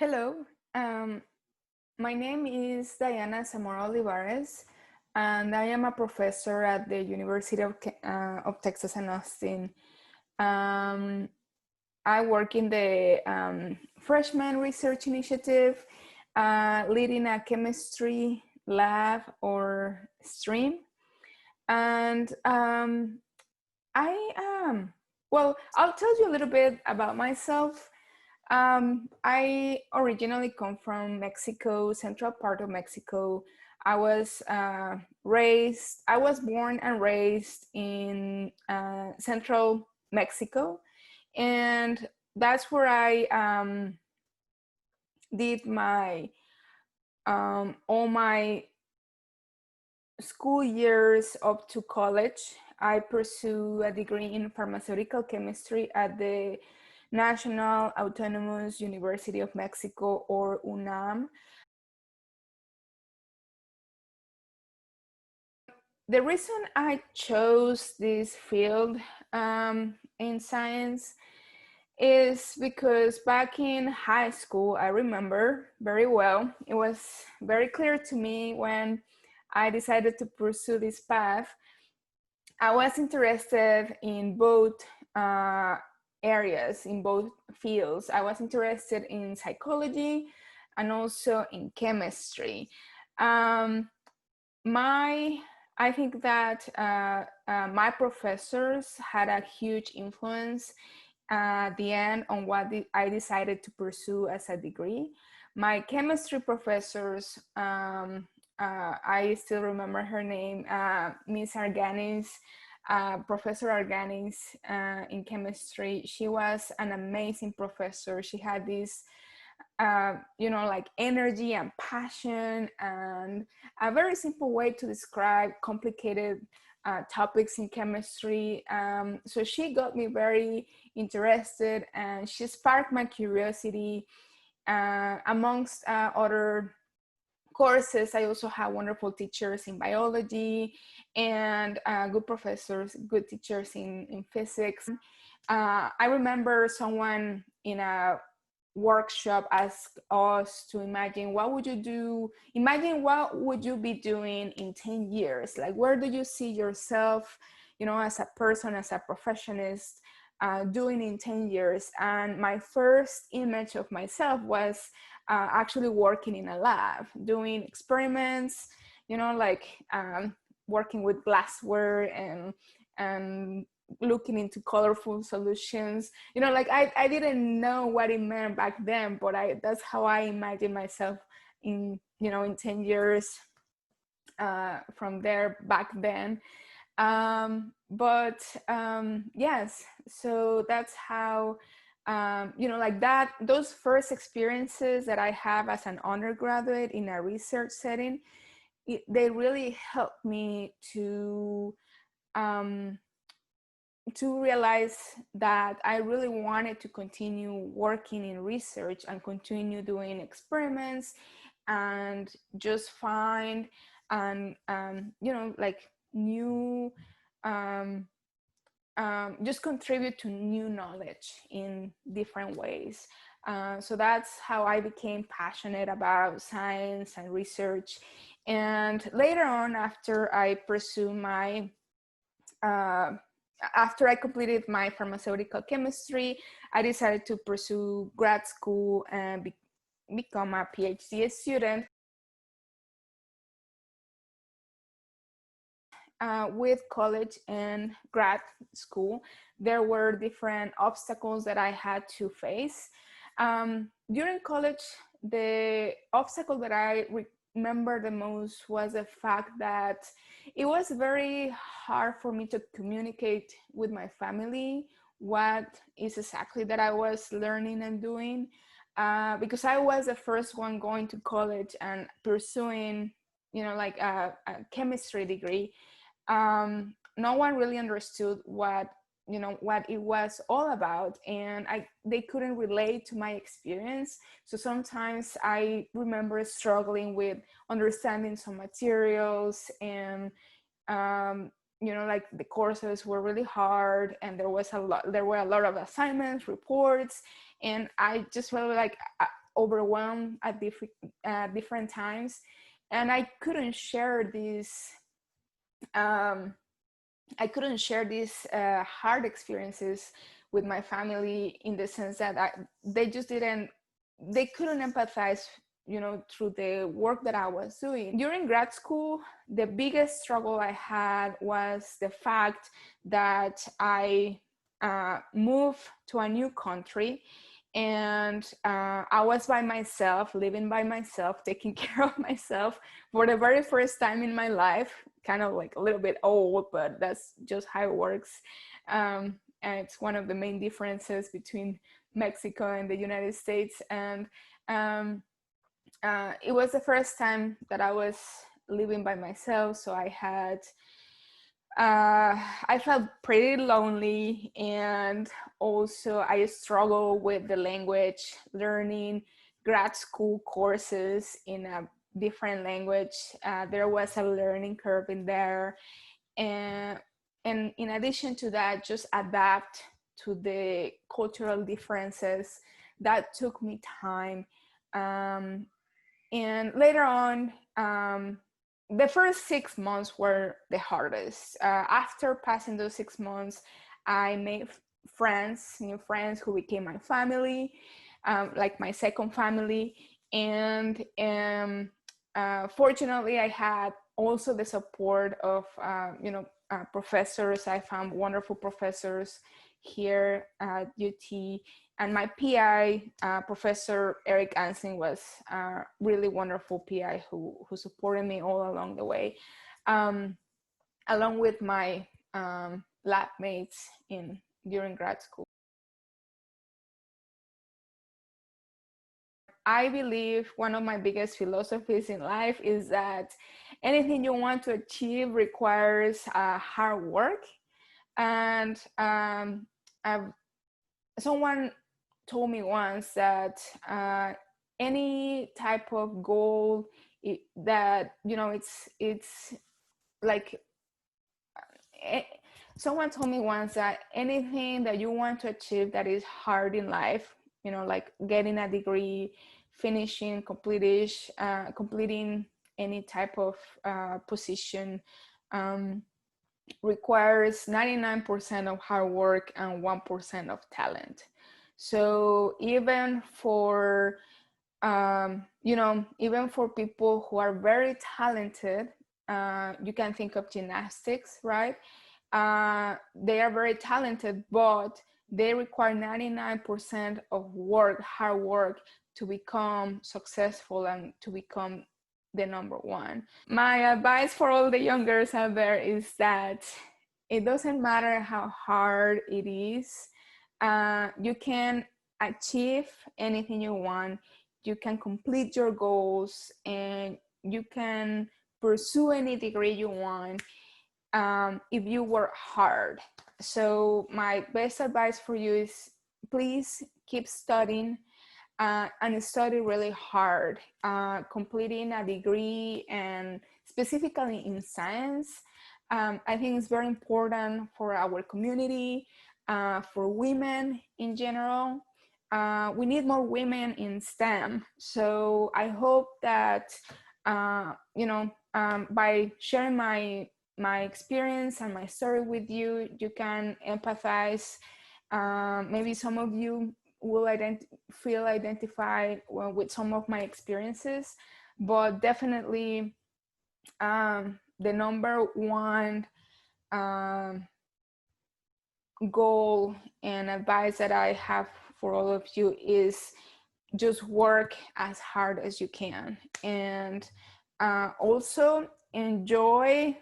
Hello, um, my name is Diana Zamora-Olivares, and I am a professor at the University of Texas and Austin. Um, I work in the Freshman Research Initiative, leading a chemistry lab or stream. And I I'll tell you a little bit about myself. I originally come from Mexico, central part of Mexico. I was born and raised in central Mexico, and that's where I did my all my school years up to college. I pursue a degree in pharmaceutical chemistry at the National Autonomous University of Mexico, or UNAM. The reason I chose this field in science is because back in high school, I remember very well, it was very clear to me when I decided to pursue this path. I was interested in both areas, in both fields. I was interested in psychology and also in chemistry. Um, my I think that my professors had a huge influence at the end on what I decided to pursue as a degree. My chemistry professors, I still remember her name, Miss Arganis, Professor Arganis in chemistry. She was an amazing professor. She had this like energy and passion and a very simple way to describe complicated topics in chemistry. So she got me very interested, and she sparked my curiosity. Amongst other courses, I also had wonderful teachers in biology and good professors, good teachers in physics. I remember someone in a workshop asked us to imagine what would you be doing in 10 years, like where do you see yourself, as a person, as a professionist, doing in 10 years. And my first image of myself was actually working in a lab doing experiments, like working with glassware and looking into colorful solutions. Like I didn't know what it meant back then, but that's how I imagine myself in 10 years from there back then. But yes, so that's how like that, those first experiences that I have as an undergraduate in a research setting, they really helped me to realize that I really wanted to continue working in research and continue doing experiments and just find and like new just contribute to new knowledge in different ways. So that's how I became passionate about science and research. And later on, uh, after I completed my pharmaceutical chemistry, I decided to pursue grad school and become a PhD student. With college and grad school, there were different obstacles that I had to face. During college, the obstacle that I remember the most was the fact that it was very hard for me to communicate with my family what is exactly that I was learning and doing, because I was the first one going to college and pursuing, like a chemistry degree. No one really understood what it was all about, and they couldn't relate to my experience. So sometimes I remember struggling with understanding some materials, and like the courses were really hard, and there were a lot of assignments, reports, and I just felt like overwhelmed at different times, and I couldn't share um, these hard experiences with my family, in the sense that they just they couldn't empathize, through the work that I was doing. During grad school, the biggest struggle I had was the fact that I moved to a new country, and I was by myself, living by myself, taking care of myself for the very first time in my life. Kind of like a little bit old, but that's just how it works. And it's one of the main differences between Mexico and the United States. And it was the first time that I was living by myself, so I felt pretty lonely, and also I struggled with the language, learning grad school courses in a different language. There was a learning curve in there, and in addition to that, just adapt to the cultural differences. That took me time. And later on, the first 6 months were the hardest. After passing those 6 months, I made new friends who became my family, like my second family. And fortunately, I had also the support of, professors. I found wonderful professors here at UT. And my PI, Professor Eric Ansing, was a really wonderful PI who supported me all along the way, along with my lab mates during grad school. I believe one of my biggest philosophies in life is that anything you want to achieve requires hard work. And someone told me once that any type of goal that, it's like, someone told me once that anything that you want to achieve that is hard in life, like getting a degree, completing any type of position, requires 99% of hard work and 1% of talent. So even for even for people who are very talented, you can think of gymnastics, right? They are very talented, but they require 99% of hard work, to become successful and to become the number one. My advice for all the youngers out there is that it doesn't matter how hard it is. You can achieve anything you want. You can complete your goals, and you can pursue any degree you want, if you work hard. So my best advice for you is, please keep studying, and study really hard. Completing a degree, and specifically in science, I think it's very important for our community, for women in general. We need more women in STEM. So I hope that, by sharing my experience and my story with you, you can empathize. Maybe some of you will feel identified with some of my experiences, but definitely, the number one goal and advice that I have for all of you is just work as hard as you can, and also enjoy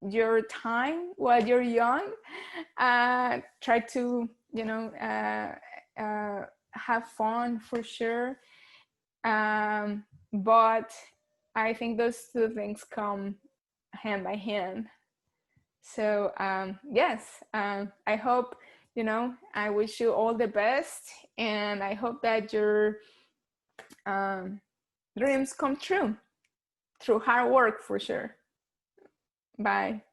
your time while you're young. Try to have fun, for sure, but I think those two things come hand by hand. So yes, I hope, I wish you all the best, and I hope that your dreams come true through hard work, for sure. Bye.